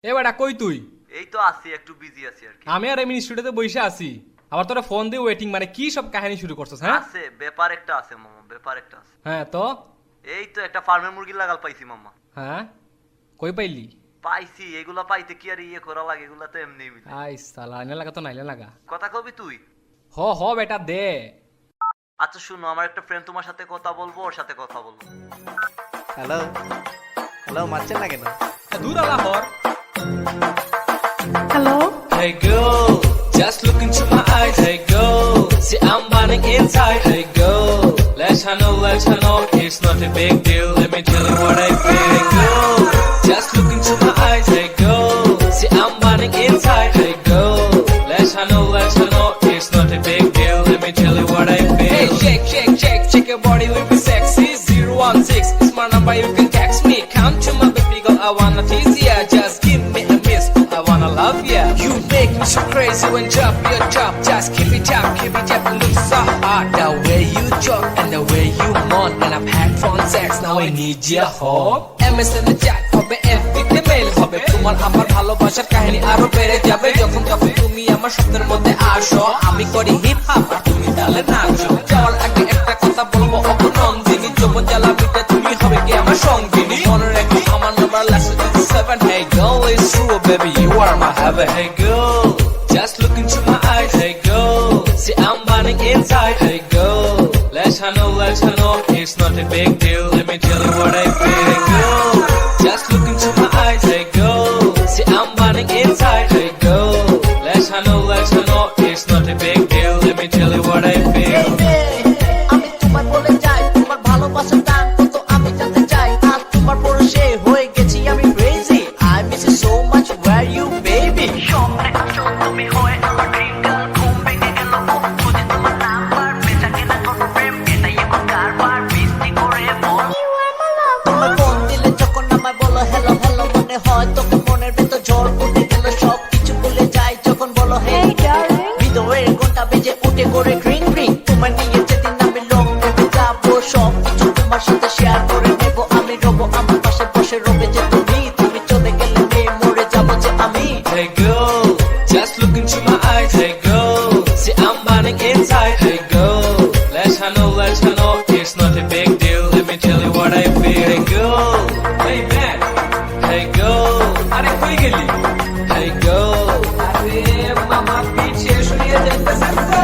এ বেটা কই তুই? এই তো আছি, একটু বিজি আছি আর কি। আমি আর এমনি স্টুডিওতে বসে আছি, আবার তোরা ফোন দিয়ে ওয়েটিং, মানে কি সব কাহিনী শুরু করছস? হ্যাঁ আছে, ব্যাপার একটা আছে মামা, ব্যাপার একটা আছে। হ্যাঁ তো এই তো একটা ফার্মের মুরগি লাগাল পাইছি মামা। হ্যাঁ কই পাইলি? পাইছি, এগুলা পাইতে কি আর ইয়ে করা লাগে, এগুলা তো এমনি মিলে। আই সালা, এনে লাগা তো নাইলে লাগা। কথা কবি তুই? হ হ বেটা দে। আচ্ছা শুনো, আমার একটা ফ্রেন্ড তোমার সাথে কথা বলবো, ওর সাথে কথা বলবো। হ্যালো হ্যালো, মারছেন না কেন? দূর আলা হর। Hello? Hey girl, just look into my eyes. Hey girl, see I'm burning inside. Hey girl, let her know, it's not a big deal. Let me tell you what I feel. Hey girl, just look into my eyes. Hey girl, see I'm burning inside. Hey girl, let her know, it's not a big deal. Let me tell you what I feel. Hey, shake your body will be sexy. 016 is my number, you can text me. Come to my baby girl, I wanna tease ya. Just give me a miss, I wanna love ya. You make me so crazy when drop your top. Just keep it up, and look so hot. The way you talk and the way you moan. And I've had phone sex, now I need ya home. MSN A chat হবে, FB তে mail হবে. তোমার আমার ভালোবাসার কাহিনী আরো বেড়ে যাবে যখন তুমি আমার স্বপ্নের মধ্যে আসো। আমি করি হিপ হপ আর তুমি তালে নাচো। যাওয়ার আগে একটা কথা বলবো অপনন্দিনী, যৌবন জ্বালাবিটা তুমি হবে কি আমার সঙ্গিনী। মনে রেখো আমার number last 7. Hey girl, it's true baby, you are my heaven. Hey girl, just look into my eyes. Hey girl, see I'm burning inside. Hey girl, let her know, it's not a big deal. Let me tell you what I feel. Hey girl, just look into my eyes. Hey girl, see I'm burning inside. Hey girl, let her know, it's not a big deal. Let me tell you what I feel. আমি তোমায় বলে যাই, তোমার ভালোবাসার দাম কত আমি জানতে চাই। আর তোমার পরশে হয়ে গেছি আমি crazy. I miss you so much, where you baby? স্বপ্নে আসো তুমি হয়ে আমার dream girl, ঘুম ভেঙে গেল বুক খুঁজে তোমার নাম্বার, বেচা কেনা করো প্রেম, এটাই এখন কারবার, বৃষ্টি করে বল তোমার ফোন দিলে যখন আমায় বলো hello hello, মনে হয় তোকে মনের ভেতর ঝড় উঠে গেল, সব কিছু ভুলে যাই যখন বলো hey darling। হৃদয়ের ঘন্টা বেজে উঠে করে গ্রিন গ্রিন, তোমার নিয়ে যেদিন আমি লং ড্রাইভে যাবো, সব কিছু তোমার সাথে শেয়ার করে নেবো। আমি রবো আমার পাশে বসে, রবে যে তুমি চলে গেলে মেয়ে মরে যাবো যে আমি। Hey girl, just look into my eyes. Hey girl, see I'm burning inside. Hey girl, let her know, it's not a big deal. Let me tell you what I feel. Hey girl, hey man, hey girl, are koi geli? Hey girl, are mama piche shuriye jaitese to.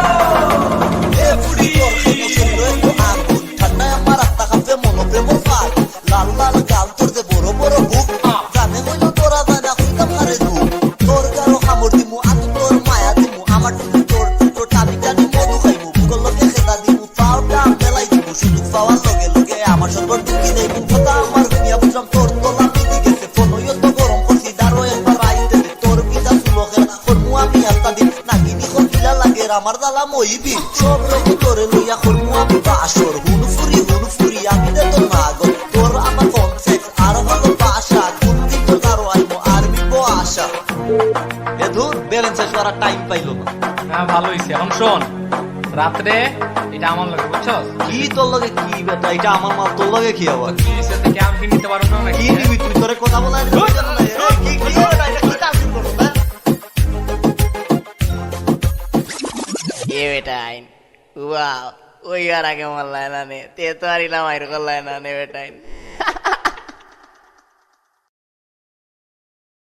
এ বুড়ি তোর খেতে ছিল একটু আগুন, ঠান্ডায় আমার আত্মা কাঁপে মনোপ্রেম ফাল, লাল লাল গাল তোর যে বড় বড় বুক, জানে হইল তোরা যায় না হইতাম হারে দুঃখ, তোর গারো কামড় দিমু আমি তোর মায়া দিমু, আমার টুকু তোর তোর টানি টানি মধু খাইমু, বুকলকে খেতা দিমু, পাও টান মেলাই দিমু, সুযোগ পাওয়ার লগে লগে আমার সর্বর ঢুকি দেবু, কথা আমার দুনিয়া বুঝলাম তোর তোলা মিলি গেছে, ফোন হইল তো গরম করছি দারো একবার আইতে দে, তোর পিতা চুলো খেলা করমু আমি একটা দিন, নাগিনি কোন কিলা লাগে আমার জ্বালা মইবি, সব রকম তোরে লইয়া করমু আমি বাসর, হুনুফুরি আমি দে তোর মাগর, তোর আমার ফোন সেক্স আর ভালো বাসা, কোন দিন তোর দারো আইমু আর মিলবো আশা। এ ধুর, ব্যালেন্স শেষ করার টাইম পাইলো না। হ্যাঁ ভালো হইছে। এখন শোন, রাত্রে এটা আমার লাগে, বুঝছস? কি তোর লগে কি বেটা, এটা আমার মাল, তোর লগে কি আবার? কি হইছে থেকে আমি নিতে পারো না নাকি? কি দিবি তুই, তোরে কথা বলা কি বেটা, এটা কি কাজ করছিস হ্যাঁ? এ বেটাইন, ওয়াও, ওই আর আগে মারলায় না নে, তে তো আর ইলাম আইর করলায় না নে বেটাইন।